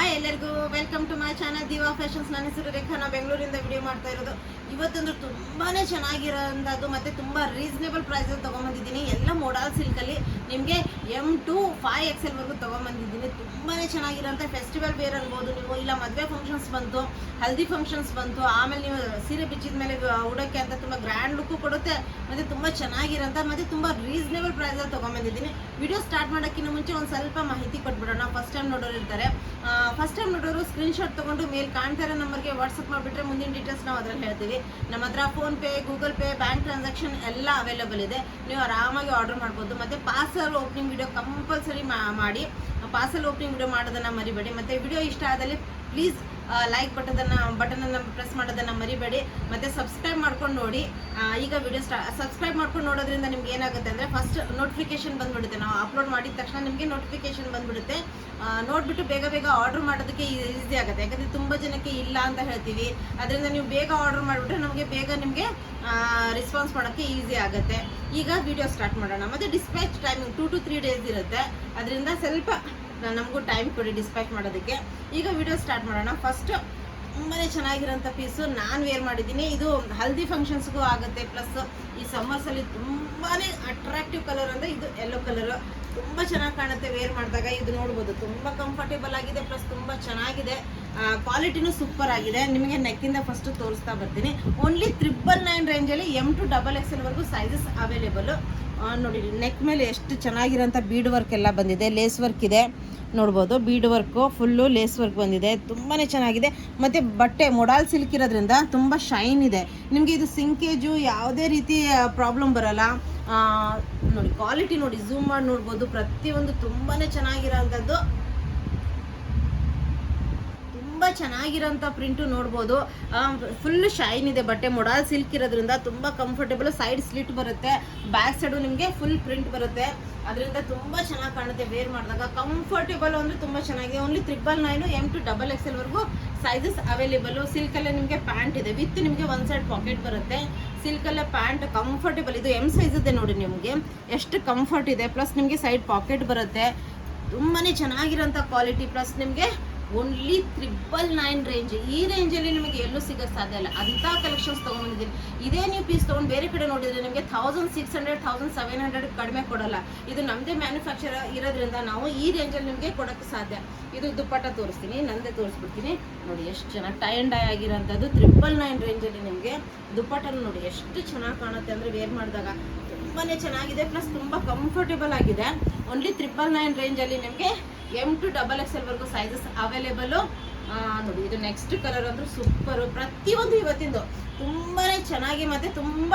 Hi ಎಲ್ಲರಿಗೂ welcome to my channel Diva Fashions. ನನ್ನ ಹೆಸರು ರೇಖಾ. ನಾವು ಬೆಂಗಳೂರಿಂದ ವಿಡಿಯೋ ಮಾಡ್ತಾ ಇರೋದು. ಇವತ್ತಂದ್ರೆ ತುಂಬಾನೇ ಚೆನ್ನಾಗಿರೋಂಥದ್ದು ಮತ್ತೆ ತುಂಬಾ ರೀಸನೇಬಲ್ ಪ್ರೈಸಲ್ಲಿ ತೊಗೊಂಬಂದಿದ್ದೀನಿ. ಎಲ್ಲ ಮೋಡಲ್ ಸಿಲ್ಕಲ್ಲಿ ನಿಮಗೆ M2 5XL ವರೆಗೂ ತೊಗೊಂಬಂದಿದ್ದೀನಿ. ತುಂಬಾನೇ ಚೆನ್ನಾಗಿರೋಂಥ ಫೆಸ್ಟಿವಲ್ ವೇರ್ ಅನ್ಬೋದು ನೀವು, ಇಲ್ಲ ಮದುವೆ ಫಂಕ್ಷನ್ಸ್ ಬಂತು, ಹಲ್ದಿ ಫಂಕ್ಷನ್ಸ್ ಬಂತು, ಆಮೇಲೆ ನೀವು ಸೀರೆ ಬಿಚ್ಚಿದ ಮೇಲೆ ಉಡೋಕ್ಕೆ ಅಂತ ತುಂಬ ಗ್ರ್ಯಾಂಡ್ ಲುಕ್ಕು ಕೊಡುತ್ತೆ. ಮತ್ತು ತುಂಬ ಚೆನ್ನಾಗಿರೋಂಥ ಮತ್ತು ತುಂಬ ರೀಸನೇಬಲ್ ಪ್ರೈಸಲ್ಲಿ ತೊಗೊಂಬಂದಿದ್ದೀನಿ. ವಿಡಿಯೋ ಸ್ಟಾರ್ಟ್ ಮಾಡೋಕ್ಕಿಂತ ಮುಂಚೆ ಒಂದು ಸ್ವಲ್ಪ ಮಾಹಿತಿ ಕೊಟ್ಬಿಡೋಣ. ಫಸ್ಟ್ ಟೈಮ್ ನೋಡೋರು ಇರ್ತಾರೆ, ಫಸ್ಟ್ ಟೈಮ್ ನೋಡೋರು ಸ್ಕ್ರೀನ್ಶಾಟ್ ತೊಗೊಂಡು ಮೇಲೆ ಕಾಣ್ತಾ ಇರೋ ನಂಬರ್ಗೆ ವಾಟ್ಸಪ್ ಮಾಡಿಬಿಟ್ರೆ ಮುಂದಿನ ಡೀಟೇಲ್ಸ್ ನಾವು ಅದರಲ್ಲಿ ಹೇಳ್ತೀವಿ. ನಮ್ಮ ಹತ್ರ PhonePe, Google pay, bank transaction ಎಲ್ಲ ಅವೈಲೇಬಲ್ ಇದೆ. ನೀವು ಆರಾಮಾಗಿ ಆರ್ಡರ್ ಮಾಡ್ಬೋದು. ಮತ್ತು ಪಾರ್ಸಲ್ ಓಪನಿಂಗ್ ವಿಡಿಯೋ ಕಂಪಲ್ಸರಿ ಮಾಡಿ. ಪಾರ್ಸಲ್ ಓಪನಿಂಗ್ ವಿಡಿಯೋ ಮಾಡೋದನ್ನು ಮರಿಬೇಡಿ. ಮತ್ತು ವಿಡಿಯೋ ಇಷ್ಟ ಆದಲ್ಲಿ ಪ್ಲೀಸ್ ಲೈಕ್ ಬಟನನ್ನು ಪ್ರೆಸ್ ಮಾಡೋದನ್ನು ಮರಿಬೇಡಿ. ಮತ್ತು ಸಬ್ಸ್ಕ್ರೈಬ್ ಮಾಡ್ಕೊಂಡು ನೋಡಿ. ಈಗ ವಿಡಿಯೋ ಸಬ್ಸ್ಕ್ರೈಬ್ ಮಾಡ್ಕೊಂಡು ನೋಡೋದ್ರಿಂದ ನಿಮ್ಗೆ ಏನಾಗುತ್ತೆ ಅಂದರೆ ಫಸ್ಟ್ ನೋಟಿಫಿಕೇಶನ್ ಬಂದುಬಿಡುತ್ತೆ. ನಾವು ಅಪ್ಲೋಡ್ ಮಾಡಿದ ತಕ್ಷಣ ನಿಮಗೆ ನೋಟಿಫಿಕೇಶನ್ ಬಂದುಬಿಡುತ್ತೆ. ನೋಡಿಬಿಟ್ಟು ಬೇಗ ಬೇಗ ಆರ್ಡರ್ ಮಾಡೋದಕ್ಕೆ ಈಸಿ ಆಗುತ್ತೆ. ಯಾಕಂದರೆ ತುಂಬ ಜನಕ್ಕೆ ಇಲ್ಲ ಅಂತ ಹೇಳ್ತೀವಿ. ಅದರಿಂದ ನೀವು ಬೇಗ ಆರ್ಡರ್ ಮಾಡಿಬಿಟ್ರೆ ನಮಗೆ ಬೇಗ ನಿಮಗೆ ರೆಸ್ಪಾನ್ಸ್ ಮಾಡೋಕ್ಕೆ ಈಸಿ ಆಗುತ್ತೆ. ಈಗ ವಿಡಿಯೋ ಸ್ಟಾರ್ಟ್ ಮಾಡೋಣ. ಮತ್ತು ಡಿಸ್ಪ್ಯಾಚ್ ಟೈಮಿಂಗ್ 2 to 3 ಡೇಸ್ ಇರುತ್ತೆ. ಅದರಿಂದ ಸ್ವಲ್ಪ ನಮಗೂ ಟೈಮ್ ಕೊಡಿ ಡಿಸ್ಪ್ಯಾಚ್ ಮಾಡೋದಕ್ಕೆ. ಈಗ ವಿಡಿಯೋ ಸ್ಟಾರ್ಟ್ ಮಾಡೋಣ. ಫಸ್ಟ್ ತುಂಬಾ ಚೆನ್ನಾಗಿರೋಂಥ ಪೀಸು ನಾನು ವೇರ್ ಮಾಡಿದ್ದೀನಿ. ಇದು ಹಲ್ದಿ ಫಂಕ್ಷನ್ಸ್ಗೂ ಆಗುತ್ತೆ. ಪ್ಲಸ್ ಈ ಸಮ್ಮರ್ಸಲ್ಲಿ ತುಂಬಾ ಅಟ್ರಾಕ್ಟಿವ್ ಕಲರ್ ಅಂದರೆ ಇದು ಯೆಲ್ಲೋ ಕಲರು. ತುಂಬ ಚೆನ್ನಾಗಿ ಕಾಣುತ್ತೆ ವೇರ್ ಮಾಡಿದಾಗ. ಇದು ನೋಡ್ಬೋದು, ತುಂಬ ಕಂಫರ್ಟೇಬಲ್ ಆಗಿದೆ, ಪ್ಲಸ್ ತುಂಬ ಚೆನ್ನಾಗಿದೆ. ಕ್ವಾಲಿಟಿನೂ ಸೂಪರ್ ಆಗಿದೆ. ನಿಮಗೆ ನೆಕ್ಕಿಂದ ಫಸ್ಟ್ ತೋರಿಸ್ತಾ ಬರ್ತೀನಿ. ಓನ್ಲಿ 999 ರೇಂಜಲ್ಲಿ M2 XXL ವರೆಗೂ ಸೈಜಸ್ ಅವೈಲೇಬಲು. ನೋಡಿ, ನೆಕ್ ಮೇಲೆ ಎಷ್ಟು ಚೆನ್ನಾಗಿರೋಂಥ ಬೀಡ್ ವರ್ಕ್ ಎಲ್ಲ ಬಂದಿದೆ. ಲೇಸ್ ವರ್ಕ್ ಇದೆ ನೋಡ್ಬೋದು. Bead work full lace work ಬಂದಿದೆ. ತುಂಬಾ ಚೆನ್ನಾಗಿದೆ. ಮತ್ತು ಬಟ್ಟೆ ಮೊಡಾಲ್ ಸಿಲ್ಕ್ ಇರೋದ್ರಿಂದ ತುಂಬ ಶೈನ್ ಇದೆ. ನಿಮಗೆ ಇದು ಸಿಂಕೇಜು ಯಾವುದೇ ರೀತಿ ಪ್ರಾಬ್ಲಮ್ ಬರೋಲ್ಲ. ನೋಡಿ ಕ್ವಾಲಿಟಿ ನೋಡಿ, ಝೂಮ್ ಮಾಡಿ ನೋಡ್ಬೋದು. ಪ್ರತಿಯೊಂದು ತುಂಬಾ ಚೆನ್ನಾಗಿರೋಂಥದ್ದು, ತುಂಬ ಚೆನ್ನಾಗಿರೋಂಥ ಪ್ರಿಂಟು ನೋಡ್ಬೋದು. ಫುಲ್ ಶೈನ್ ಇದೆ ಬಟ್ಟೆ. ಮೊಡಾಲ್ ಸಿಲ್ಕ್ ಇರೋದ್ರಿಂದ ತುಂಬ ಕಂಫರ್ಟೇಬಲ್. ಸೈಡ್ ಸ್ಲಿಟ್ ಬರುತ್ತೆ, ಬ್ಯಾಕ್ ಸೈಡು ನಿಮಗೆ ಫುಲ್ ಪ್ರಿಂಟ್ ಬರುತ್ತೆ. ಅದರಿಂದ ತುಂಬ ಚೆನ್ನಾಗಿ ಕಾಣುತ್ತೆ ವೇರ್ ಮಾಡಿದಾಗ. ಕಂಫರ್ಟೇಬಲ್ ಅಂದರೆ ತುಂಬ ಚೆನ್ನಾಗಿದೆ. ಓನ್ಲಿ 999 M2 XXL ವರೆಗೂ ಸೈಜಸ್ ಅವೈಲೇಬಲು. ಸಿಲ್ಕಲ್ಲೇ ನಿಮಗೆ ಪ್ಯಾಂಟ್ ಇದೆ ವಿತ್ ನಿಮಗೆ ಒನ್ ಸೈಡ್ ಪಾಕೆಟ್ ಬರುತ್ತೆ. ಸಿಲ್ಕಲ್ಲೇ ಪ್ಯಾಂಟ್ ಕಂಫರ್ಟೇಬಲ್. ಇದು M ಸೈಜ್ ಇದೆ ನೋಡಿ, ನಿಮಗೆ ಎಷ್ಟು ಕಂಫರ್ಟ್ ಇದೆ. ಪ್ಲಸ್ ನಿಮಗೆ ಸೈಡ್ ಪಾಕೆಟ್ ಬರುತ್ತೆ. ತುಂಬಾ ಚೆನ್ನಾಗಿರೋಂಥ ಕ್ವಾಲಿಟಿ. ಪ್ಲಸ್ ನಿಮಗೆ ಓನ್ಲಿ 999 ರೇಂಜ್. ಈ ರೇಂಜಲ್ಲಿ ನಿಮಗೆ ಎಲ್ಲೂ ಸಿಗೋಕ್ಕೆ ಸಾಧ್ಯ ಇಲ್ಲ. ಅಂಥ ಕಲೆಕ್ಷನ್ಸ್ ತೊಗೊಂಡಿದ್ದೀನಿ. ಇದೇ ನೀವು ಪೀಸ್ ತೊಗೊಂಡು ಬೇರೆ ಕಡೆ ನೋಡಿದರೆ ನಿಮಗೆ 1600 1700 ಕಡಿಮೆ ಕೊಡೋಲ್ಲ. ಇದು ನಮ್ಮದೇ ಮ್ಯಾನುಫ್ಯಾಕ್ಚರ್ ಇರೋದ್ರಿಂದ ನಾವು ಈ ರೇಂಜಲ್ಲಿ ನಿಮಗೆ ಕೊಡೋಕ್ಕೆ ಸಾಧ್ಯ. ಇದು ದುಪ್ಪಟ್ಟ ತೋರಿಸ್ತೀನಿ, ನಂದೇ ತೋರಿಸ್ಬಿಡ್ತೀನಿ. ನೋಡಿ ಎಷ್ಟು ಚೆನ್ನಾಗಿ ಟೈ ಆ್ಯಂಡ್ ಡೈ ಆಗಿರೋಂಥದ್ದು 999 ರೇಂಜಲ್ಲಿ ನಿಮಗೆ. ದುಪ್ಪಟ್ಟನು ನೋಡಿ ಎಷ್ಟು ಚೆನ್ನಾಗಿ ಕಾಣುತ್ತೆ ಅಂದರೆ ವೇರ್ ಮಾಡಿದಾಗ ತುಂಬಾ ಚೆನ್ನಾಗಿದೆ. ಪ್ಲಸ್ ತುಂಬ ಕಂಫರ್ಟೇಬಲ್ ಆಗಿದೆ. ಓನ್ಲಿ 999 ರೇಂಜಲ್ಲಿ ನಿಮಗೆ M2 XXL ವರೆಗೂ ಸೈಜಸ್ ಅವೈಲೇಬಲು. ನೋಡಿ, ಇದು ನೆಕ್ಸ್ಟ್ ಕಲರ್ ಅಂದ್ರೆ ಸೂಪರು. ಪ್ರತಿಯೊಂದು ಇವತ್ತಿಂದು ತುಂಬಾ ಚೆನ್ನಾಗಿ ಮತ್ತು ತುಂಬ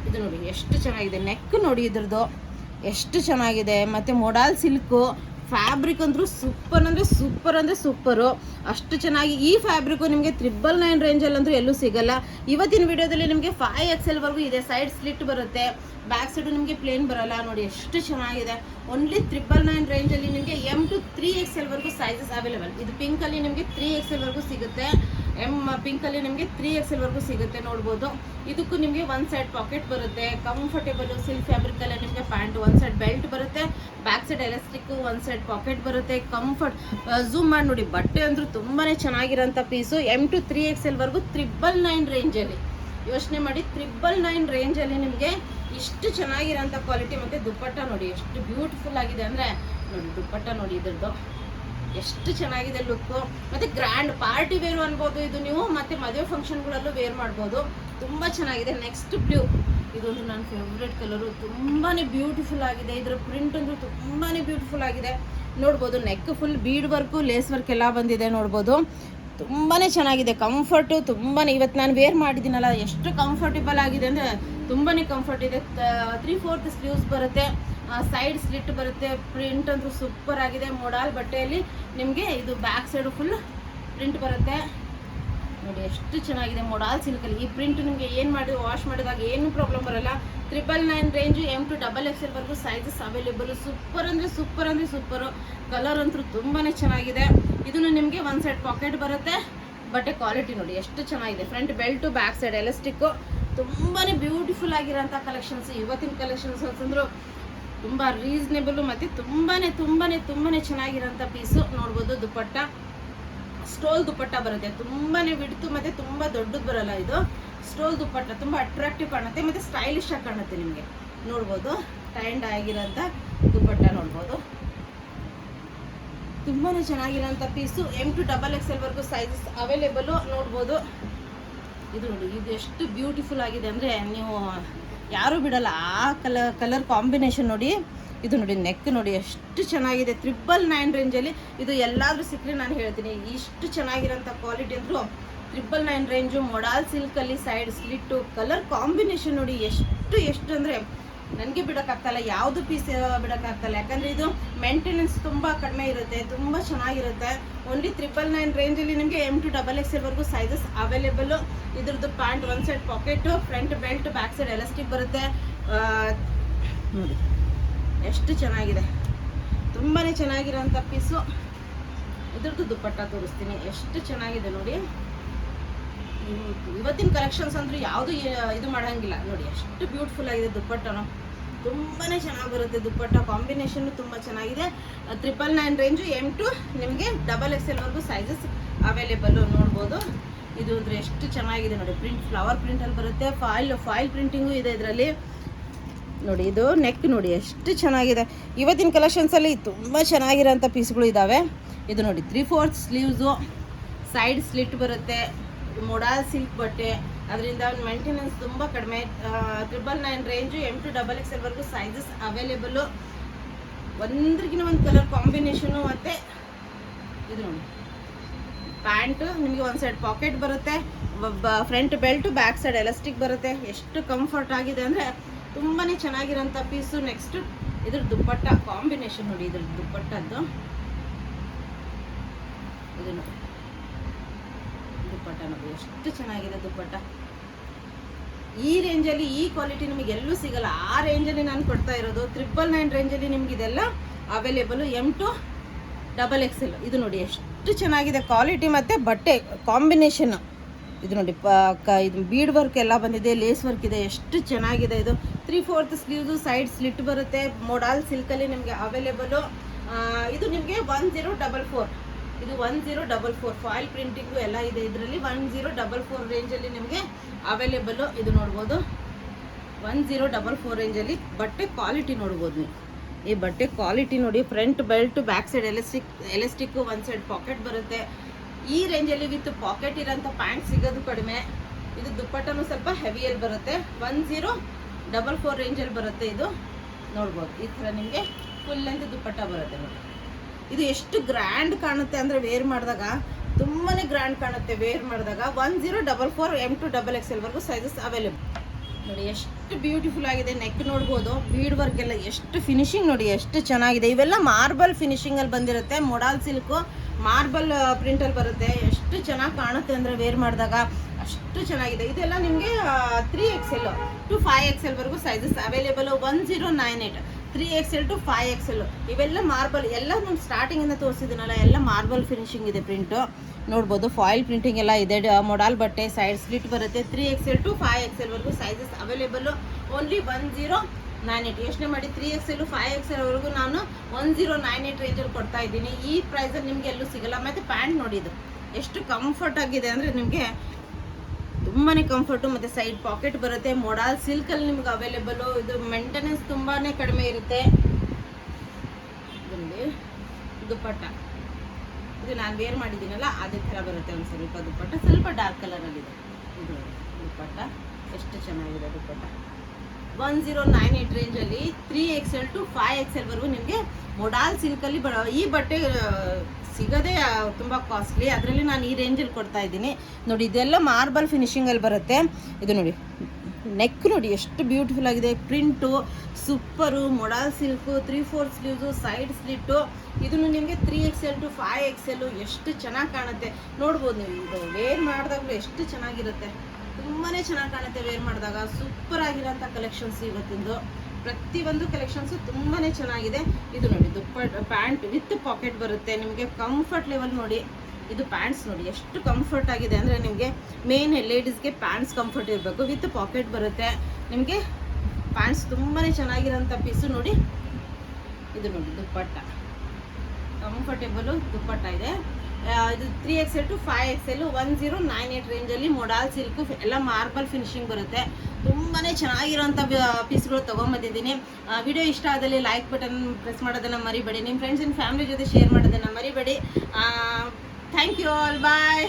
ಇದು ನೋಡಿ ಎಷ್ಟು ಚೆನ್ನಾಗಿದೆ. ನೆಕ್ ನೋಡಿ ಇದ್ರದ್ದು ಎಷ್ಟು ಚೆನ್ನಾಗಿದೆ. ಮತ್ತು ಮೊಡಾಲ್ ಸಿಲ್ಕು ಫ್ಯಾಬ್ರಿಕ್ ಅಂದರೂ ಸೂಪರ್ ಅಂದರೆ ಸೂಪರು. ಅಷ್ಟು ಚೆನ್ನಾಗಿ ಈ ಫ್ಯಾಬ್ರಿಕ್ಕು ನಿಮಗೆ 999 ರೇಂಜಲ್ಲಿ ಅಂದರೂ ಎಲ್ಲೂ ಸಿಗಲ್ಲ. ಇವತ್ತಿನ ವಿಡಿಯೋದಲ್ಲಿ ನಿಮಗೆ 5XL ವರೆಗೂ ಇದೆ. ಸೈಡ್ ಸ್ಲಿಟ್ ಬರುತ್ತೆ, ಬ್ಯಾಕ್ ಸೈಡು ನಿಮಗೆ ಪ್ಲೇನ್ ಬರೋಲ್ಲ. ನೋಡಿ ಎಷ್ಟು ಚೆನ್ನಾಗಿದೆ. ಓನ್ಲಿ 999 ರೇಂಜಲ್ಲಿ ನಿಮಗೆ M2 3XL ವರೆಗೂ ಸೈಜಸ್ ಅವೈಲೇಬಲ್. ಇದು ಪಿಂಕಲ್ಲಿ ನಿಮಗೆ 3XL ವರೆಗೂ ಸಿಗುತ್ತೆ. ಪಿಂಕಲ್ಲಿ ನಿಮಗೆ 3XL ವರೆಗೂ ಸಿಗುತ್ತೆ ನೋಡ್ಬೋದು. ಇದಕ್ಕೂ ನಿಮಗೆ ಒನ್ ಸೈಡ್ ಪಾಕೆಟ್ ಬರುತ್ತೆ. ಕಂಫರ್ಟೇಬಲ್ ಸಿಲ್ಕ್ ಫ್ಯಾಬ್ರಿಕಲ್ಲೇ ನಿಮಗೆ ಪ್ಯಾಂಟ್, ಒನ್ ಸೈಡ್ ಬೆಲ್ಟ್ ಬರುತ್ತೆ, back side elastic, one side packet ಬರುತ್ತೆ. ಕಂಫರ್ಟ್ ಝೂಮ್ ಮಾಡಿ ನೋಡಿ. ಬಟ್ಟೆ ಅಂದರೂ ತುಂಬಾ ಚೆನ್ನಾಗಿರೋಂಥ ಪೀಸು. M2 3XL ವರೆಗೂ 999 ರೇಂಜಲ್ಲಿ. ಯೋಚನೆ ಮಾಡಿ, 999 ರೇಂಜಲ್ಲಿ ನಿಮಗೆ ಇಷ್ಟು ಚೆನ್ನಾಗಿರೋಂಥ ಕ್ವಾಲಿಟಿ. ಮತ್ತು ದುಪ್ಪಟ್ಟ ನೋಡಿ ಎಷ್ಟು ಬ್ಯೂಟಿಫುಲ್ ಆಗಿದೆ ಅಂದರೆ ನೋಡಿ. ದುಪ್ಪಟ್ಟ ನೋಡಿ ಇದ್ರದ್ದು ಎಷ್ಟು ಚೆನ್ನಾಗಿದೆ ಲುಕ್ಕು. ಮತ್ತು ಗ್ರ್ಯಾಂಡ್ ಪಾರ್ಟಿ ವೇರು ಅನ್ಬೋದು ಇದು ನೀವು. ಮತ್ತು ಮದುವೆ ಫಂಕ್ಷನ್ಗಳಲ್ಲೂ ವೇರ್ ಮಾಡ್ಬೋದು. ತುಂಬ ಚೆನ್ನಾಗಿದೆ. ನೆಕ್ಸ್ಟ್ ಬ್ಲೂ, ಇದೊಂದು ನನ್ನ ಫೇವ್ರೆಟ್ ಕಲರು. ತುಂಬಾ ಬ್ಯೂಟಿಫುಲ್ ಆಗಿದೆ. ಇದರ ಪ್ರಿಂಟ್ ಅಂದರೂ ತುಂಬಾ ಬ್ಯೂಟಿಫುಲ್ ಆಗಿದೆ ನೋಡ್ಬೋದು. Neck full bead work, lace work ಎಲ್ಲ ಬಂದಿದೆ ನೋಡ್ಬೋದು. ತುಂಬಾ ಚೆನ್ನಾಗಿದೆ. ಕಂಫರ್ಟು ತುಂಬಾ, ಇವತ್ತು ನಾನು ವೇರ್ ಮಾಡಿದ್ದೀನಲ್ಲ ಎಷ್ಟು ಕಂಫರ್ಟೇಬಲ್ ಆಗಿದೆ ಅಂದರೆ ತುಂಬಾ ಕಂಫರ್ಟ್ ಇದೆ. 3/4 ಸ್ಲೀವ್ಸ್ ಬರುತ್ತೆ, ಸೈಡ್ ಸ್ಲಿಟ್ ಬರುತ್ತೆ. ಪ್ರಿಂಟ್ ಅಂತೂ ಸೂಪರ್ ಆಗಿದೆ. ಮೊಡಾಲ್ ಬಟ್ಟೆಯಲ್ಲಿ ನಿಮಗೆ ಇದು ಬ್ಯಾಕ್ ಸೈಡು ಫುಲ್ ಪ್ರಿಂಟ್ ಬರುತ್ತೆ ನೋಡಿ ಎಷ್ಟು ಚೆನ್ನಾಗಿದೆ. ಮೊಡಾಲ್ ಸಿಲ್ಕಲ್ಲಿ ಈ ಪ್ರಿಂಟ್ ನಿಮಗೆ ಏನು ಮಾಡಿ ವಾಶ್ ಮಾಡಿದಾಗ ಏನು ಪ್ರಾಬ್ಲಮ್ ಬರೋಲ್ಲ. 999 ರೇಂಜು M2 XXL ವರೆಗೂ ಸೈಜಸ್ ಅವೈಲೇಬಲು. ಸೂಪರ್ ಅಂದರೆ ಸೂಪರು. ಕಲರ್ ಅಂತೂ ತುಂಬಾ ಚೆನ್ನಾಗಿದೆ. ಇದನ್ನು ನಿಮಗೆ ಒನ್ ಸೈಡ್ ಪಾಕೆಟ್ ಬರುತ್ತೆ. ಬಟ್ಟೆ ಕ್ವಾಲಿಟಿ ನೋಡಿ ಎಷ್ಟು ಚೆನ್ನಾಗಿದೆ. Front belt, back side elastic. ತುಂಬಾ ಬ್ಯೂಟಿಫುಲ್ ಆಗಿರೋಂಥ ಕಲೆಕ್ಷನ್ಸ್ ಇವತ್ತಿನ ಕಲೆಕ್ಷನ್ಸ್ ಅಂತಂದ್ರು ತುಂಬ ರೀಸನೇಬಲು ಮತ್ತು ತುಂಬಾ ಚೆನ್ನಾಗಿರೋಂಥ ಪೀಸು ನೋಡ್ಬೋದು. ದುಪ್ಪಟ್ಟ ಸ್ಟೋಲ್ ದುಪ್ಪಟ್ಟ ಬರುತ್ತೆ, ತುಂಬಾ ವಿಡ್ತು ಮತ್ತು ತುಂಬ ದೊಡ್ಡದು ಬರಲ್ಲ. ಇದು ಸ್ಟೋಲ್ ದುಪ್ಪಟ್ಟ ತುಂಬ ಅಟ್ರಾಕ್ಟಿವ್ ಕಾಣುತ್ತೆ ಮತ್ತು ಸ್ಟೈಲಿಶ್ ಆಗಿ ಕಾಣುತ್ತೆ. ನಿಮಗೆ ನೋಡ್ಬೋದು ಟೈಂಡ್ ಆಗಿರೋಂಥ ದುಪ್ಪಟ್ಟ ನೋಡ್ಬೋದು. ತುಂಬಾ ಚೆನ್ನಾಗಿರೋಂಥ ಪೀಸು. M2XXL ವರೆಗೂ ಸೈಜಸ್ ಅವೈಲೇಬಲು ನೋಡ್ಬೋದು. ಇದು ನೋಡಿ, ಇದು ಎಷ್ಟು ಬ್ಯೂಟಿಫುಲ್ ಆಗಿದೆ ಅಂದರೆ ನೀವು ಯಾರೂ ಬಿಡಲ್ಲ. ಆ ಕಲರ್ ಕಾಂಬಿನೇಷನ್ ನೋಡಿ. ಇದು ನೋಡಿ ನೆಕ್ ನೋಡಿ ಎಷ್ಟು ಚೆನ್ನಾಗಿದೆ. 999 ರೇಂಜಲ್ಲಿ ಇದು ಎಲ್ಲಾದರೂ ಸಿಕ್ಕರೆ ನಾನು ಹೇಳ್ತೀನಿ. ಇಷ್ಟು ಚೆನ್ನಾಗಿರೋಂಥ ಕ್ವಾಲಿಟಿ ಅಂದರೂ 999 ರೇಂಜು. ಮೊಡಾಲ್ ಸಿಲ್ಕಲ್ಲಿ ಸೈಡ್ ಸ್ಲಿಟ್ಟು ಕಲರ್ ಕಾಂಬಿನೇಷನ್ ನೋಡಿ ಎಷ್ಟು ಅಂದರೆ ನನಗೆ ಬಿಡೋಕ್ಕಾಗ್ತಾಯಿಲ್ಲ, ಯಾವುದು ಪೀಸ್ ಬಿಡೋಕ್ಕಾಗ್ತಾಯಿಲ್ಲ. ಯಾಕಂದರೆ ಇದು ಮೇಂಟೆನೆನ್ಸ್ ತುಂಬ ಕಡಿಮೆ ಇರುತ್ತೆ, ತುಂಬ ಚೆನ್ನಾಗಿರುತ್ತೆ. ಓನ್ಲಿ 999 ರೇಂಜಲ್ಲಿ ನಿಮಗೆ M2XXL ವರೆಗೂ ಸೈಜಸ್ ಅವೈಲೇಬಲು. ಇದ್ರದ್ದು ಪ್ಯಾಂಟ್ ಒಂದು side pocket, front belt, back side elastic ಬರುತ್ತೆ. ನೋಡಿ ಎಷ್ಟು ಚೆನ್ನಾಗಿದೆ, ತುಂಬಾ ಚೆನ್ನಾಗಿರೋಂಥ ಪೀಸು. ಇದ್ರದ್ದು ದುಪ್ಪಟ್ಟ ತೋರಿಸ್ತೀನಿ, ಎಷ್ಟು ಚೆನ್ನಾಗಿದೆ ನೋಡಿ. ಇವತ್ತಿನ ಕಲೆಕ್ಷನ್ಸ್ ಅಂದ್ರೆ ಯಾವುದು ಇದು ಮಾಡೋಂಗಿಲ್ಲ ನೋಡಿ, ಎಷ್ಟು ಬ್ಯೂಟಿಫುಲ್ ಆಗಿದೆ ದುಪ್ಪಟ್ಟನು. ತುಂಬಾ ಚೆನ್ನಾಗಿ ಬರುತ್ತೆ ದುಪ್ಪಟ್ಟ ಕಾಂಬಿನೇಷನ್, ತುಂಬ ಚೆನ್ನಾಗಿದೆ. 999 ರೇಂಜು. M2 ನಿಮಗೆ XXL ವರೆಗೂ ಸೈಜಸ್ ಅವೈಲೇಬಲ್ಲು ನೋಡ್ಬೋದು. ಇದು ಅಂದರೆ ಎಷ್ಟು ಚೆನ್ನಾಗಿದೆ ನೋಡಿ. ಪ್ರಿಂಟ್ ಫ್ಲವರ್ ಪ್ರಿಂಟಲ್ಲಿ ಬರುತ್ತೆ, ಫಾಯಿಲ್ ಪ್ರಿಂಟಿಂಗು ಇದೆ ಇದರಲ್ಲಿ ನೋಡಿ. ಇದು ನೆಕ್ ನೋಡಿ ಎಷ್ಟು ಚೆನ್ನಾಗಿದೆ. ಇವತ್ತಿನ ಕಲೆಕ್ಷನ್ಸಲ್ಲಿ ತುಂಬ ಚೆನ್ನಾಗಿರೋಂಥ ಪೀಸ್ಗಳು ಇದ್ದಾವೆ. ಇದು ನೋಡಿ 3/4 ಸ್ಲೀವ್ಸು, ಸೈಡ್ ಸ್ಲಿಟ್ ಬರುತ್ತೆ, ಮೊಡಾಲ್ ಸಿಲ್ಕ್ ಬಟ್ಟೆ. ಅದರಿಂದ ಮೇಂಟೆನೆನ್ಸ್ ತುಂಬ ಕಡಿಮೆ. 999 ರೇಂಜು. M2XXL ವರೆಗೂ ಸೈಜಸ್ ಅವೈಲೇಬಲ್ಲು. ಒಂದ್ರಿಗಿನ ಒಂದು ಕಲರ್ ಕಾಂಬಿನೇಷನು. ಮತ್ತು ಇದು ನೋಡಿ ಪ್ಯಾಂಟು ನಿಮಗೆ ಒಂದು ಸೈಡ್ ಪಾಕೆಟ್ ಬರುತ್ತೆ, front belt, back side elastic ಬರುತ್ತೆ. ಎಷ್ಟು ಕಂಫರ್ಟ್ ಆಗಿದೆ ಅಂದರೆ ತುಂಬಾ ಚೆನ್ನಾಗಿರೋಂಥ ಪೀಸು. ನೆಕ್ಸ್ಟ್ ಇದ್ರ ದುಪ್ಪಟ್ಟ ಕಾಂಬಿನೇಷನ್ ನೋಡಿ. ಇದ್ರ ದುಪ್ಪಟ್ಟದ್ದು ಇದು ನೋಡಿ, ದುಪ್ಪಟ್ಟ ನೋಡಿ ಎಷ್ಟು ಚೆನ್ನಾಗಿದೆ ದುಪ್ಪಟ್ಟ. ಈ ರೇಂಜಲ್ಲಿ ಈ ಕ್ವಾಲಿಟಿ ನಿಮಗೆ ಎಲ್ಲೂ ಸಿಗಲ್ಲ. ಆ ರೇಂಜಲ್ಲಿ ನಾನು ಕೊಡ್ತಾ ಇರೋದು 999 ರೇಂಜಲ್ಲಿ ನಿಮ್ಗೆ ಇದೆಲ್ಲ ಅವೈಲೇಬಲು. M2XXL. ಇದು ನೋಡಿ ಎಷ್ಟು ಚೆನ್ನಾಗಿದೆ ಕ್ವಾಲಿಟಿ ಮತ್ತು ಬಟ್ಟೆ ಕಾಂಬಿನೇಷನ್. ಇದು ನೋಡಿ ಇದು ಬೀಡ್ ವರ್ಕ್ ಎಲ್ಲ ಬಂದಿದೆ, ಲೇಸ್ ವರ್ಕ್ ಇದೆ, ಎಷ್ಟು ಚೆನ್ನಾಗಿದೆ. ಇದು 3/4 ಸ್ಲೀವ್ಸು, ಸೈಡ್ ಸ್ಲಿಟ್ ಬರುತ್ತೆ, ಮೊಡಾಲ್ ಸಿಲ್ಕಲ್ಲಿ ನಿಮಗೆ ಅವೈಲೇಬಲು. ಇದು ನಿಮಗೆ 1044. ಇದು 1044 ಫಾಯಿಲ್ ಪ್ರಿಂಟಿಂಗು ಎಲ್ಲ ಇದೆ ಇದರಲ್ಲಿ. 1044 ರೇಂಜಲ್ಲಿ ನಿಮಗೆ ಅವೈಲೇಬಲು. ಇದು ನೋಡ್ಬೋದು 1044 ರೇಂಜಲ್ಲಿ. ಬಟ್ಟೆ ಕ್ವಾಲಿಟಿ ನೋಡ್ಬೋದು ನೀವು. ಈ ಬಟ್ಟೆ ಕ್ವಾಲಿಟಿ ನೋಡಿ. Front belt, back side elastic, ಒಂದು ಸೈಡ್ ಪಾಕೆಟ್ ಬರುತ್ತೆ. ಈ ರೇಂಜಲ್ಲಿ ವಿತ್ ಪಾಕೆಟ್ ಇರೋಂಥ ಪ್ಯಾಂಟ್ ಸಿಗೋದು ಕಡಿಮೆ. ಇದು ದುಪ್ಪಟ್ಟನೂ ಸ್ವಲ್ಪ ಹೆವಿಯಲ್ಲಿ ಬರುತ್ತೆ. 1044 ರೇಂಜಲ್ಲಿ ಬರುತ್ತೆ. ಇದು ನೋಡ್ಬೋದು ಈ ಥರ ನಿಮಗೆ ಫುಲ್ ಲೆಂತ್ ದುಪ್ಪಟ್ಟ ಬರುತ್ತೆ ನೋಡಿ. ಇದು ಎಷ್ಟು ಗ್ರ್ಯಾಂಡ್ ಕಾಣುತ್ತೆ ಅಂದರೆ ವೇರ್ ಮಾಡಿದಾಗ ತುಂಬಾ ಗ್ರ್ಯಾಂಡ್ ಕಾಣುತ್ತೆ ವೇರ್ ಮಾಡಿದಾಗ. 1044 M2XXL ವರೆಗೂ ಸೈಜಸ್ ಅವೈಲೇಬಲ್ ನೋಡಿ. ಎಷ್ಟು ಬ್ಯೂಟಿಫುಲ್ ಆಗಿದೆ. ನೆಕ್ ನೋಡ್ಬೋದು, ಬೀಡ್ ವರ್ಕ್ ಎಲ್ಲ ಎಷ್ಟು ಫಿನಿಶಿಂಗ್ ನೋಡಿ ಎಷ್ಟು ಚೆನ್ನಾಗಿದೆ. ಇವೆಲ್ಲ ಮಾರ್ಬಲ್ ಫಿನಿಶಿಂಗಲ್ಲಿ ಬಂದಿರುತ್ತೆ. ಮೊಡಾಲ್ ಸಿಲ್ಕು ಮಾರ್ಬಲ್ ಪ್ರಿಂಟಲ್ಲಿ ಬರುತ್ತೆ. ಎಷ್ಟು ಚೆನ್ನಾಗಿ ಕಾಣುತ್ತೆ ಅಂದರೆ ವೇರ್ ಮಾಡಿದಾಗ ಅಷ್ಟು ಚೆನ್ನಾಗಿದೆ. ಇದೆಲ್ಲ ನಿಮಗೆ 3XL to 5XL ವರೆಗೂ sizes available. 1098 3XL to 5XL. ಇವೆಲ್ಲ ಮಾರ್ಬಲ್ ಎಲ್ಲ ನಾನು ಸ್ಟಾರ್ಟಿಂಗಿಂದ ತೋರಿಸಿದ್ದೀನಲ್ಲ, ಎಲ್ಲ ಮಾರ್ಬಲ್ ಫಿನಿಶಿಂಗ್ ಇದೆ. ಪ್ರಿಂಟು ನೋಡ್ಬೋದು, ಫಾಯಿಲ್ ಪ್ರಿಂಟಿಂಗ್ ಎಲ್ಲ ಇದೆ. ಮೊಡಾಲ್ ಬಟ್ಟೆ, ಸೈಡ್ ಸ್ಲಿಟ್ ಬರುತ್ತೆ. 3XL to 5XL ವರೆಗೂ ಸೈಜಸ್ ಅವೈಲೇಬಲ್ಲು. ಓನ್ಲಿ 1098. ಯೋಚನೆ ಮಾಡಿ, 3XL 5XL ವರೆಗೂ ನಾನು 1098 ರೇಂಜಲ್ಲಿ ಕೊಡ್ತಾ ಇದ್ದೀನಿ. ಈ ಪ್ರೈಸಲ್ಲಿ ನಿಮಗೆ ಎಲ್ಲೂ ಸಿಗಲ್ಲ. ಮತ್ತು ಪ್ಯಾಂಟ್ ನೋಡಿ, ಇದು ಎಷ್ಟು ಕಂಫರ್ಟ್ ಆಗಿದೆ ಅಂದರೆ ನಿಮಗೆ ತುಂಬಾ ಕಂಫರ್ಟು. ಮತ್ತು ಸೈಡ್ ಪಾಕೆಟ್ ಬರುತ್ತೆ. ಮೊಡಾಲ್ ಸಿಲ್ಕಲ್ಲಿ ನಿಮ್ಗೆ ಅವೈಲೇಬಲು. ಇದು ಮೇಂಟೆನೆನ್ಸ್ ತುಂಬಾ ಕಡಿಮೆ ಇರುತ್ತೆ. ಇದರಲ್ಲಿ ದುಪ್ಪಟ್ಟ ಇದು ನಾನು ವೇರ್ ಮಾಡಿದ್ದೀನಲ್ಲ ಅದೇ ಥರ ಬರುತ್ತೆ. ಒಂದು ಸ್ವಲ್ಪ ದುಪ್ಪಟ್ಟ ಸ್ವಲ್ಪ ಡಾರ್ಕ್ ಕಲರಲ್ಲಿದೆ. ಇದು ದುಪ್ಪಟ್ಟ ಎಷ್ಟು ಚೆನ್ನಾಗಿದೆ ದುಪ್ಪಟ್ಟ. 1098 ರೇಂಜಲ್ಲಿ 3XL to 5XL ವರೆಗೂ ನಿಮಗೆ ಮೊಡಾಲ್ ಸಿಲ್ಕಲ್ಲಿ ಈ ಬಟ್ಟೆ ಸಿಗೋದೇ ತುಂಬ ಕಾಸ್ಟ್ಲಿ. ಅದರಲ್ಲಿ ನಾನು ಈ ರೇಂಜಲ್ಲಿ ಕೊಡ್ತಾ ಇದ್ದೀನಿ ನೋಡಿ. ಇದೆಲ್ಲ ಮಾರ್ಬಲ್ ಫಿನಿಶಿಂಗಲ್ಲಿ ಬರುತ್ತೆ. ಇದು ನೋಡಿ ನೆಕ್ ನೋಡಿ ಎಷ್ಟು ಬ್ಯೂಟಿಫುಲ್ ಆಗಿದೆ. Print super. Modal silk, 3/4 sleeves, side slit. ಇದನ್ನು ನಿಮಗೆ 3XL to 5XL ಎಷ್ಟು ಚೆನ್ನಾಗಿ ಕಾಣುತ್ತೆ ನೋಡ್ಬೋದು ನೀವು. ಇದು ವೇರ್ ಮಾಡಿದಾಗಲೂ ಎಷ್ಟು ಚೆನ್ನಾಗಿರುತ್ತೆ, ತುಂಬಾ ಚೆನ್ನಾಗಿ ಕಾಣುತ್ತೆ ವೇರ್ ಮಾಡಿದಾಗ. ಸೂಪರ್ ಆಗಿರೋಂಥ ಕಲೆಕ್ಷನ್ಸ್ ಇವತ್ತಿಂದು. ಪ್ರತಿಯೊಂದು ಕಲೆಕ್ಷನ್ಸು ತುಂಬಾ ಚೆನ್ನಾಗಿದೆ. ಇದು ನೋಡಿ ದುಪ್ಪಟ್ಟ ಪ್ಯಾಂಟ್ ವಿತ್ ಪಾಕೆಟ್ ಬರುತ್ತೆ ನಿಮಗೆ. ಕಂಫರ್ಟ್ ಲೆವೆಲ್ ನೋಡಿ. ಇದು ಪ್ಯಾಂಟ್ಸ್ ನೋಡಿ ಎಷ್ಟು ಕಂಫರ್ಟ್ ಆಗಿದೆ ಅಂದರೆ ನಿಮಗೆ ಮೇನ್ ಲೇಡೀಸ್ಗೆ ಪ್ಯಾಂಟ್ಸ್ ಕಂಫರ್ಟ್ ಇರಬೇಕು. ವಿತ್ ಪಾಕೆಟ್ ಬರುತ್ತೆ ನಿಮಗೆ. ಪ್ಯಾಂಟ್ಸ್ ತುಂಬಾ ಚೆನ್ನಾಗಿರೋಂಥ ಪೀಸು ನೋಡಿ. ಇದು ನೋಡಿ ದುಪ್ಪಟ್ಟ, ಕಂಫರ್ಟೇಬಲು ದುಪ್ಪಟ್ಟ ಇದೆ. ಇದು 3XL to 5XL 1098 ರೇಂಜಲ್ಲಿ ಮೊಡಾಲ್ ಸಿಲ್ಕು ಎಲ್ಲ ಮಾರ್ಬಲ್ ಫಿನಿಶಿಂಗ್ ಬರುತ್ತೆ. ತುಂಬಾ ಚೆನ್ನಾಗಿರೋಂಥ ಪೀಸ್ಗಳು ತೊಗೊಂಬಂದಿದ್ದೀನಿ. ವಿಡಿಯೋ ಇಷ್ಟ ಆದಲ್ಲಿ ಲೈಕ್ ಬಟನ್ ಪ್ರೆಸ್ ಮಾಡೋದನ್ನು ಮರಿಬೇಡಿ. ನಿಮ್ಮ ಫ್ರೆಂಡ್ಸ್ ಆ್ಯಂಡ್ ಫ್ಯಾಮಿಲಿ ಜೊತೆ ಶೇರ್ ಮಾಡೋದನ್ನು ಮರಿಬೇಡಿ. Thank you all, bye.